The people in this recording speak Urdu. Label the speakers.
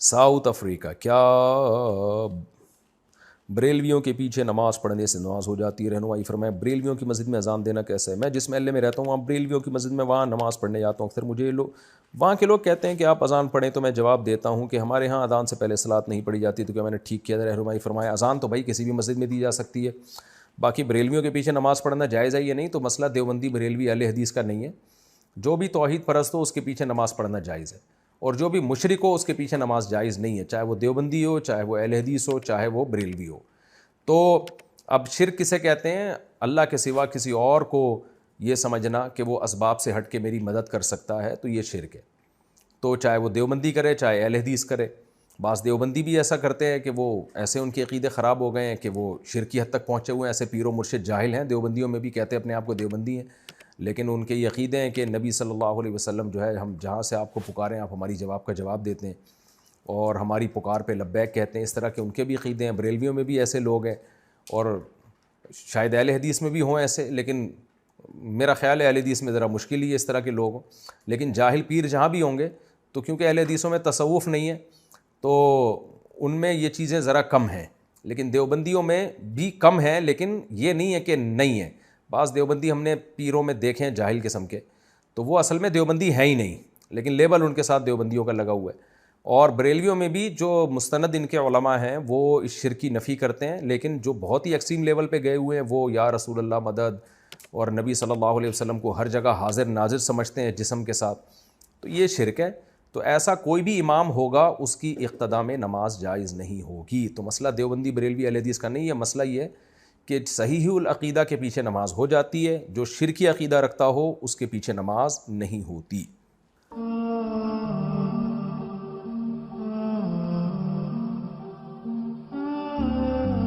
Speaker 1: ساؤتھ افریقہ، کیا بریلویوں کے پیچھے نماز پڑھنے سے نماز ہو جاتی ہے؟ رہنمائی فرمائیں بریلویوں کی مسجد میں اذان دینا کیسے ہے؟ میں جس محلے میں رہتا ہوں وہاں بریلویوں کی مسجد میں وہاں نماز پڑھنے جاتا ہوں اکثر. مجھے وہاں کے لوگ کہتے ہیں کہ آپ اذان پڑھیں، تو میں جواب دیتا ہوں کہ ہمارے ہاں اذان سے پہلے صلاۃ نہیں پڑھی جاتی. تو کیا میں نے ٹھیک کیا؟ رہنمائی فرمائیں. اذان تو بھائی کسی بھی مسجد میں دی جا سکتی ہے. باقی بریلویوں کے پیچھے نماز پڑھنا جائز ہے یا نہیں، تو مسئلہ دیوبندی بریلوی اہل حدیث کا نہیں ہے. جو بھی توحید پرست ہو اس کے پیچھے نماز پڑھنا جائز ہے، اور جو بھی مشرک ہو اس کے پیچھے نماز جائز نہیں ہے، چاہے وہ دیوبندی ہو، چاہے وہ اہل حدیث ہو، چاہے وہ بریلوی ہو. تو اب شرک کسے کہتے ہیں؟ اللہ کے سوا کسی اور کو یہ سمجھنا کہ وہ اسباب سے ہٹ کے میری مدد کر سکتا ہے، تو یہ شرک ہے. تو چاہے وہ دیوبندی کرے چاہے اہل حدیث کرے. بعض دیوبندی بھی ایسا کرتے ہیں کہ وہ ایسے ان کے عقیدے خراب ہو گئے ہیں کہ وہ شرکی حد تک پہنچے ہوئے ہیں. ایسے پیر و مرشد جاہل ہیں دیوبندیوں میں بھی، کہتے ہیں اپنے آپ کو دیوبندی ہیں، لیکن ان کے یہ عقیدے ہیں کہ نبی صلی اللہ علیہ وسلم جو ہے، ہم جہاں سے آپ کو پکاریں آپ ہماری جواب کا جواب دیتے ہیں اور ہماری پکار پہ لبیک کہتے ہیں. اس طرح کے ان کے بھی عقیدے ہیں. بریلویوں میں بھی ایسے لوگ ہیں، اور شاید اہل حدیث میں بھی ہوں ایسے، لیکن میرا خیال ہے اہل حدیث میں ذرا مشکل ہی ہے اس طرح کے لوگ ہوں. لیکن جاہل پیر جہاں بھی ہوں گے، تو کیونکہ اہل حدیثوں میں تصوف نہیں ہے تو ان میں یہ چیزیں ذرا کم ہیں. لیکن دیوبندیوں میں بھی کم ہیں، لیکن یہ نہیں ہے کہ نہیں ہے. بعض دیوبندی ہم نے پیروں میں دیکھے ہیں جاہل قسم کے، تو وہ اصل میں دیوبندی ہیں ہی نہیں، لیکن لیبل ان کے ساتھ دیوبندیوں کا لگا ہوا ہے. اور بریلویوں میں بھی جو مستند ان کے علماء ہیں وہ اس شرک کی نفی کرتے ہیں، لیکن جو بہت ہی ایکسٹریم لیول پہ گئے ہوئے ہیں وہ یا رسول اللہ مدد اور نبی صلی اللہ علیہ وسلم کو ہر جگہ حاضر ناظر سمجھتے ہیں جسم کے ساتھ، تو یہ شرک ہے. تو ایسا کوئی بھی امام ہوگا اس کی اقتداء میں نماز جائز نہیں ہوگی. تو مسئلہ دیوبندی بریلوی اہل حدیث کا نہیں ہے. مسئلہ یہ ہے کہ صحیح العقیدہ کے پیچھے نماز ہو جاتی ہے، جو شرکی عقیدہ رکھتا ہو اس کے پیچھے نماز نہیں ہوتی.